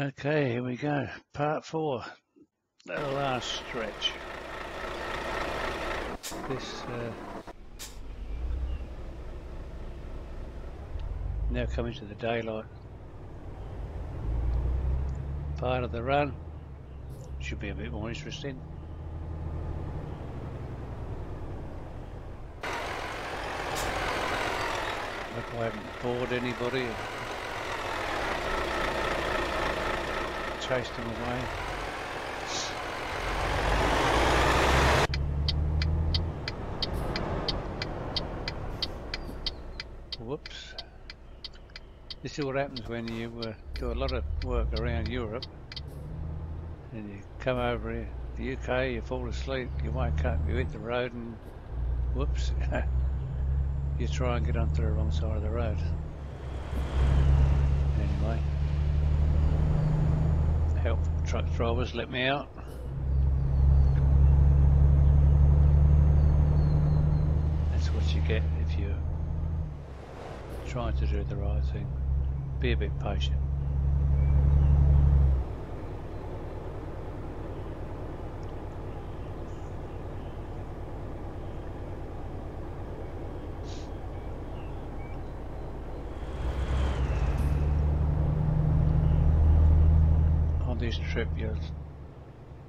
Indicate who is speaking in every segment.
Speaker 1: Okay, here we go. Part 4, the last stretch. This now coming to the daylight part of the run. Should be a bit more interesting. Hope I haven't bored anybody. Chased them away. Whoops. This is what happens when you do a lot of work around Europe and you come over here, the UK, you fall asleep, you wake up, you hit the road and whoops, you try and get onto the wrong side of the road. Anyway. Help truck drivers let me out. That's what you get if you're trying to do the right thing. Be a bit patient. This trip you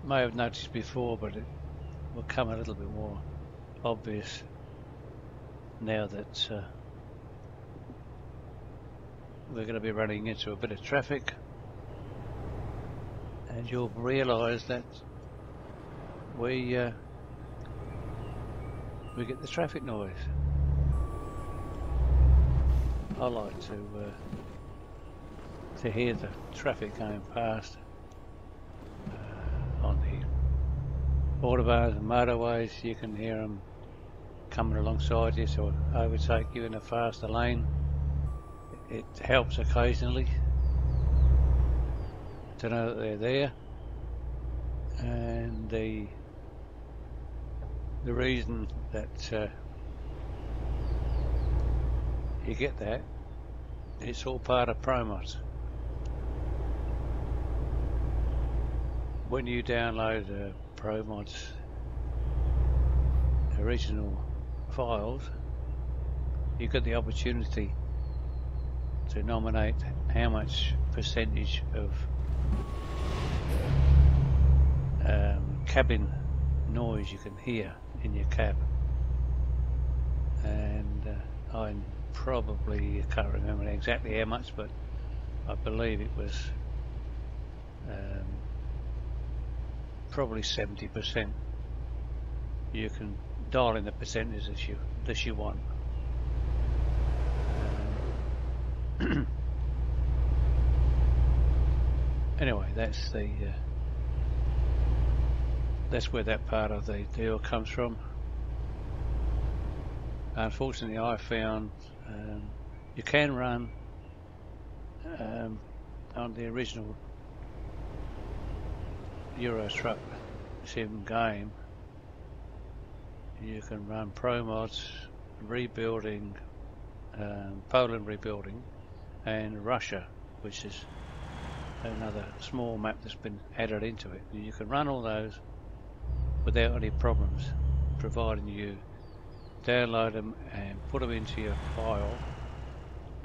Speaker 1: may have noticed before, but it will come a little bit more obvious now that we're going to be running into a bit of traffic, and you'll realise that we get the traffic noise. I like to hear the traffic going past. On the autobahns and motorways, you can hear them coming alongside you or overtake you in a faster lane. It helps occasionally to know that they're there, and the reason that you get that, it's all part of ProMods. When you download ProMods original files, you get the opportunity to nominate how much percentage of cabin noise you can hear in your cab, and I probably can't remember exactly how much, but I believe it was probably 70%. You can dial in the percentage that you want. Anyway, that's where that part of the deal comes from. Unfortunately, I found you can run on the original Euro Truck Sim game. You can run ProMods, rebuilding, Poland rebuilding, and Russia, which is another small map that's been added into it. You can run all those without any problems, providing you download them and put them into your file,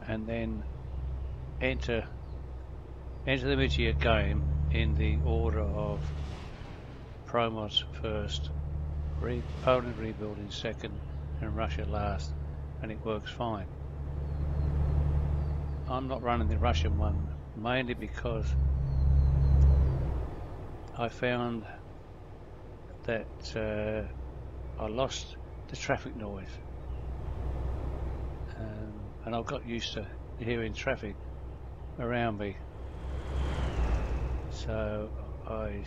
Speaker 1: and then enter them into your game in the order of ProMods first, Poland rebuilding second, and Russia last, and it works fine. I'm not running the Russian one mainly because I found that I lost the traffic noise, and I've got used to hearing traffic around me. So I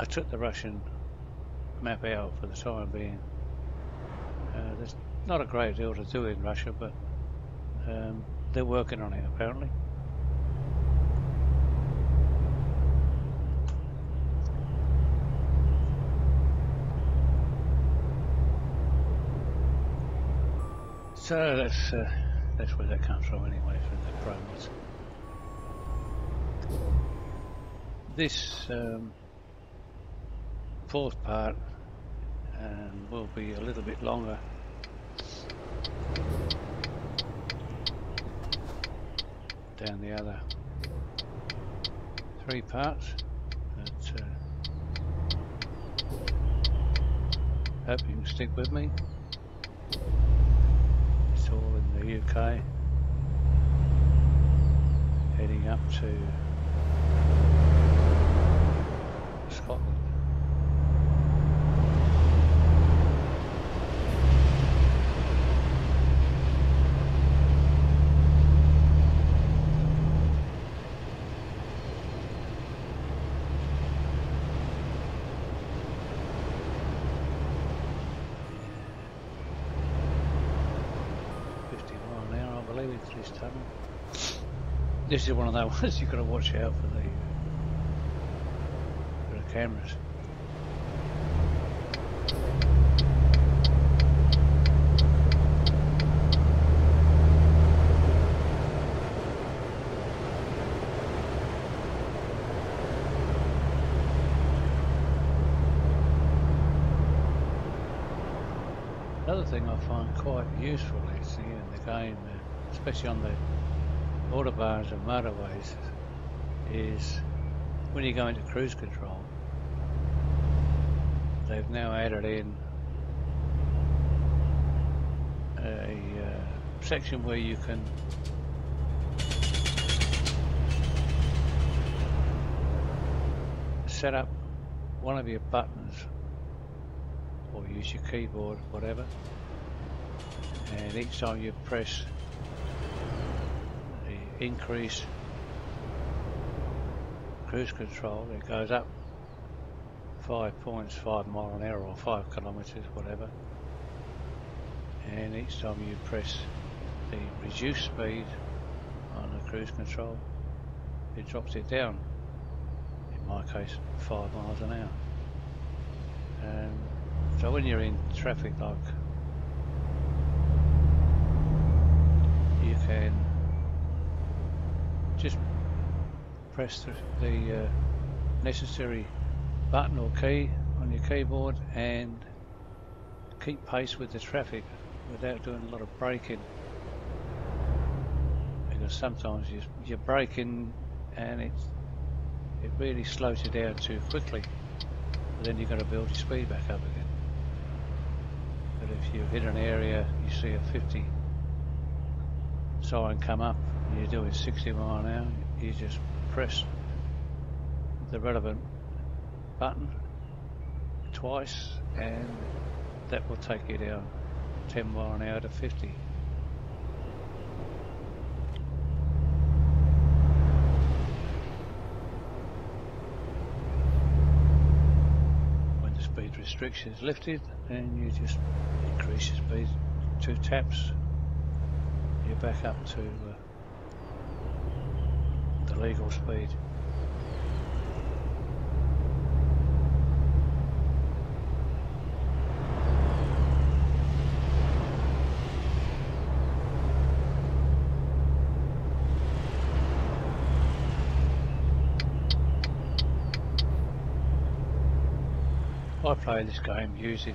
Speaker 1: took the Russian map out for the time being. There's not a great deal to do in Russia, but they're working on it apparently. So that's That's where that comes from anyway, from the Pro Mods. This fourth part will be a little bit longer. Down the other 3 parts, but hope you can stick with me. It's all in the UK, heading up to Scotland. This tunnel. This is one of those ones you've got to watch out for the cameras. Another thing I find quite useful is in the game, especially on the autobahns and motorways, is when you go into cruise control, they've now added in a section where you can set up one of your buttons or use your keyboard, whatever, and each time you press the increase cruise control, it goes up 5 points, 5 miles an hour or 5 kilometers, whatever, and each time you press the reduce speed on the cruise control, it drops it down, in my case 5 miles an hour. So when you're in traffic, like, you can just press the necessary button or key on your keyboard and keep pace with the traffic without doing a lot of braking, because sometimes you're braking and it really slows you down too quickly, but then you've got to build your speed back up again. But if you hit an area, you see a 50 sign come up and you're doing 60 miles an hour, you just press the relevant button twice and that will take you down 10 miles an hour to 50. When the speed restriction is lifted, then you just increase your speed 2 taps, you're back up to the legal speed. I play this game using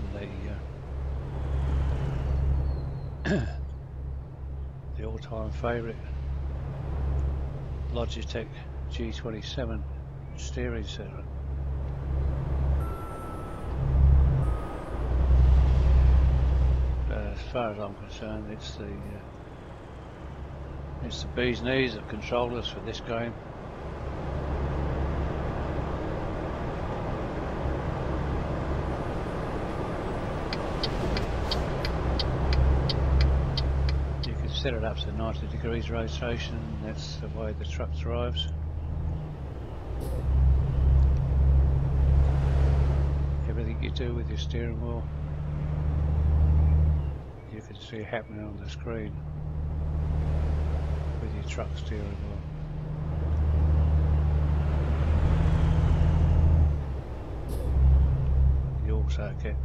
Speaker 1: the all-time favourite Logitech G27 steering setup. As far as I'm concerned, it's the bee's knees of controllers for this game. Set it up to 90 degrees rotation, that's the way the truck drives. Everything you do with your steering wheel, you can see happening on the screen with your truck steering wheel. You also get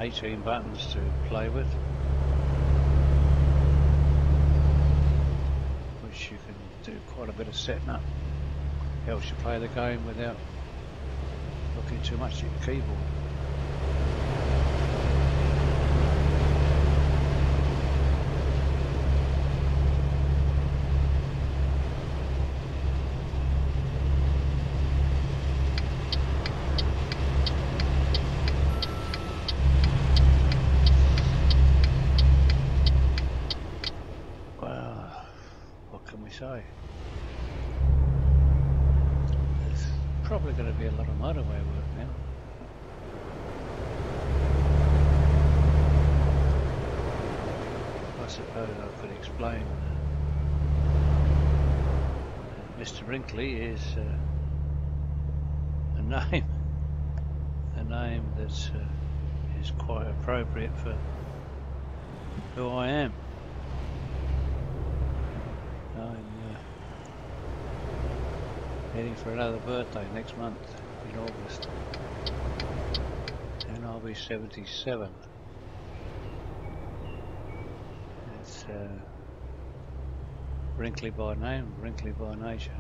Speaker 1: 18 buttons to play with, which you can do quite a bit of setting up. Helps you play the game without looking too much at your keyboard. Say there's probably going to be a lot of motorway work now. I suppose I could explain Mr. Brinkley is a name that is quite appropriate for who I am. Heading for another birthday next month in August, and I'll be 77. It's Brinkley by name, Brinkley by nature.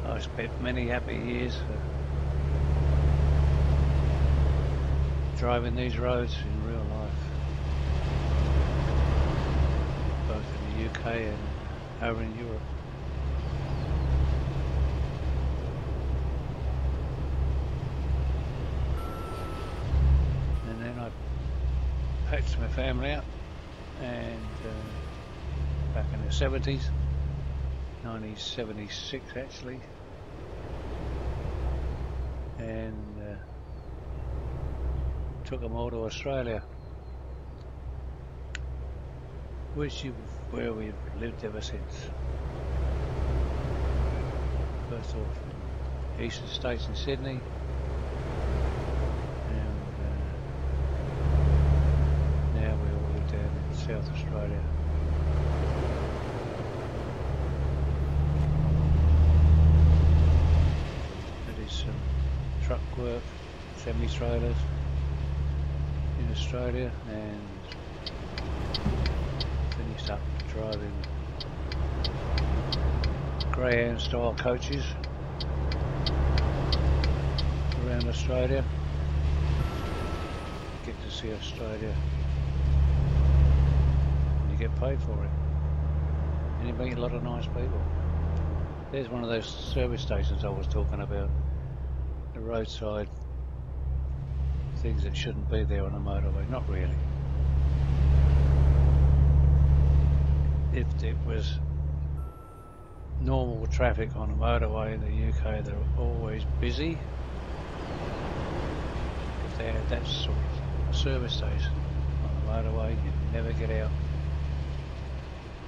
Speaker 1: I spent many happy years driving these roads in real life, both in the UK and over in Europe. And then I packed my family up, and back in the 70s, 1976 actually, and took them all to Australia, which is where we've lived ever since. First off in Eastern States in Sydney, and now we all live down in South Australia. There is some truck work, semi-trailers in Australia, and finished up driving Greyhound style coaches around Australia. Get to see Australia and you get paid for it, and you meet a lot of nice people. There's one of those service stations I was talking about, the roadside things that shouldn't be there on a motorway. Not really. If it was normal traffic on a motorway in the UK, they're always busy. If they had that sort of service station on the motorway, you'd never get out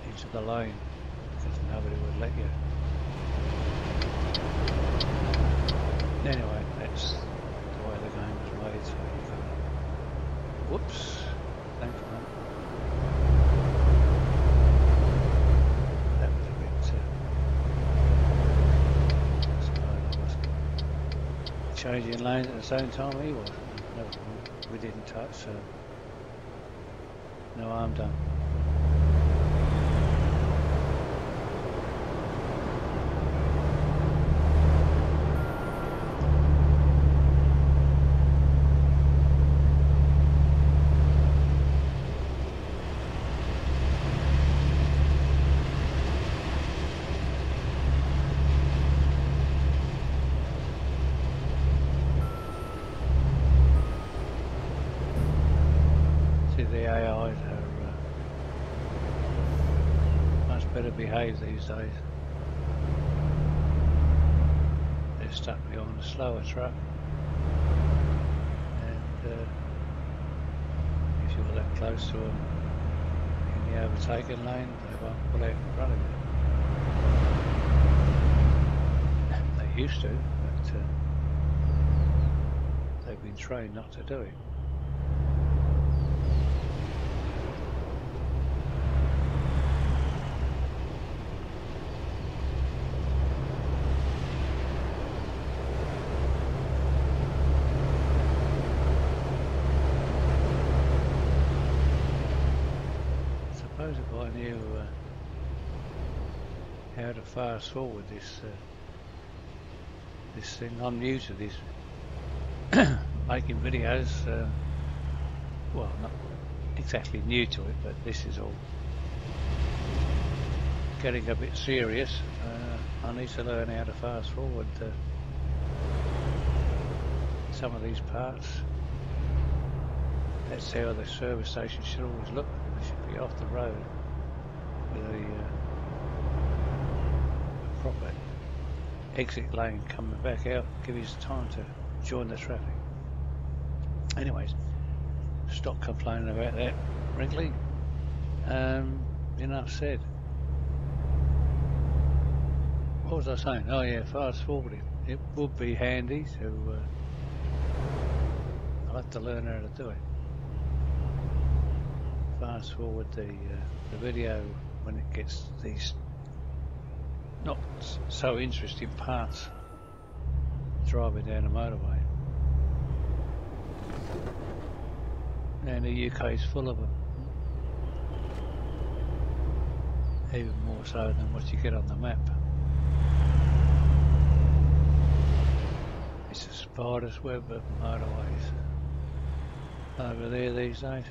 Speaker 1: into the lane because nobody would let you. Anyway, that's the way the game was made, so you can... Whoops, thanks mate. That was a bit... I suppose I was changing lanes at the same time he was. No, we didn't touch, so no harm done. The AIs are much better behaved these days. They're stuck behind a slower truck, and if you're that close to them in the overtaking lane, they won't pull out in front of you. They used to, but they've been trained not to do it. showing you how to fast forward this this thing. I'm new to this, making videos. Well, not exactly new to it, but this is all getting a bit serious. I need to learn how to fast forward some of these parts. That's how the service station should always look. It should be off the road with a proper exit lane coming back out, give us time to join the traffic. Anyways, stop complaining about that, Wrigley. Enough said. What was I saying? Oh yeah, fast forwarding. It would be handy to. I'll have to learn how to do it. Fast forward the video when it gets these not so interesting parts driving down the motorway. And the UK is full of them, even more so than what you get on the map. It's a spider's web of motorways over there these days.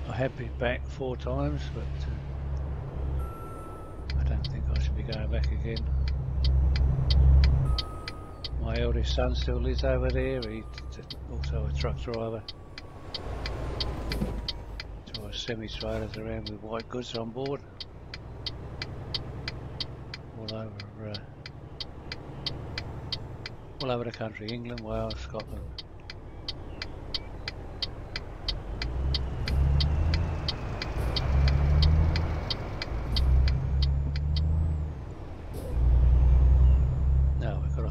Speaker 1: I have been back 4 times, but I don't think I should be going back again. My eldest son still lives over there. He's also a truck driver. Drives semi-trailers around with white goods on board. All over the country, England, Wales, Scotland.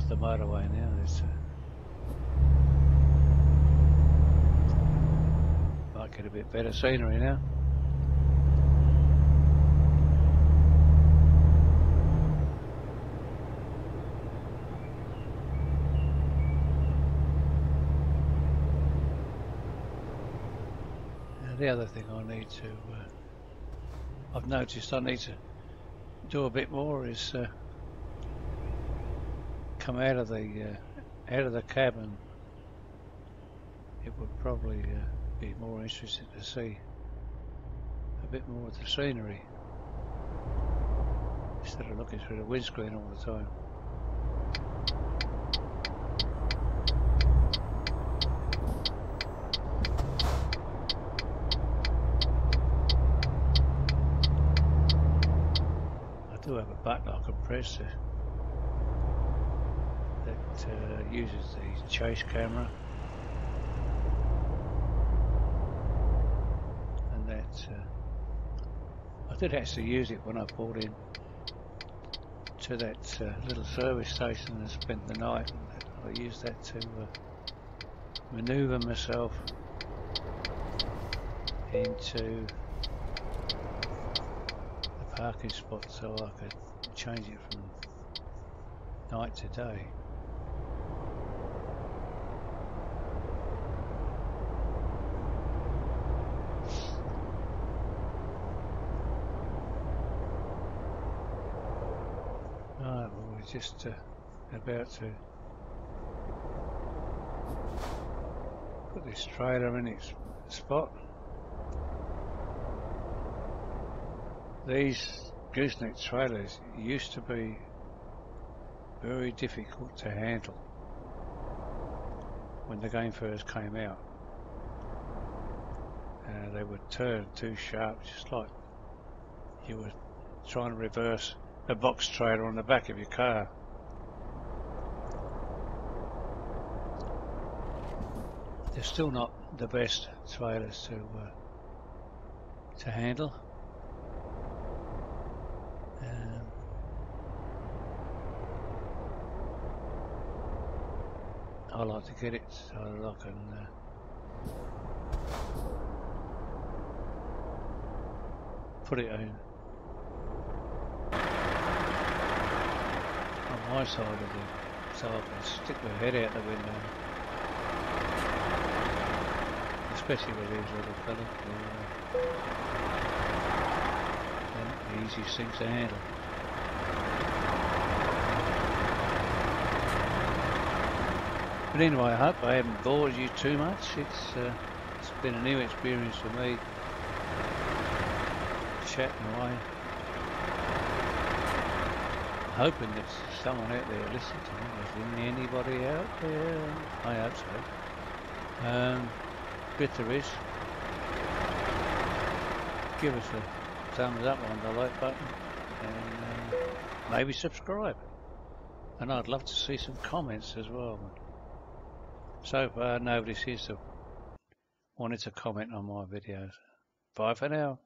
Speaker 1: The motorway now. Might get a bit better scenery now. Now the other thing I need to, I've noticed I need to do a bit more is come out of the cabin. It would probably be more interesting to see a bit more of the scenery instead of looking through the windscreen all the time. I do have a button I can press that uses the chase camera, and that I did actually use it when I pulled in to that little service station and spent the night, and I used that to maneuver myself into the parking spot so I could change it from night to day. Just about to put this trailer in its spot. These gooseneck trailers used to be very difficult to handle when the game first came out. They would turn too sharp, just like you were trying to reverse a box trailer on the back of your car. They're still not the best trailers to handle. I like to get it so I can put it on my side of it, so I can stick my head out the window. This especially with these little fellas. They're not the easiest things to handle. But anyway, I hope I haven't bored you too much. It's been a new experience for me, chatting away, hoping that someone out there listens to me. Is anybody out there? I hope so. If there is, give us a thumbs up on the like button and maybe subscribe. And I'd love to see some comments as well. So far, nobody seems to wanted to comment on my videos. Bye for now.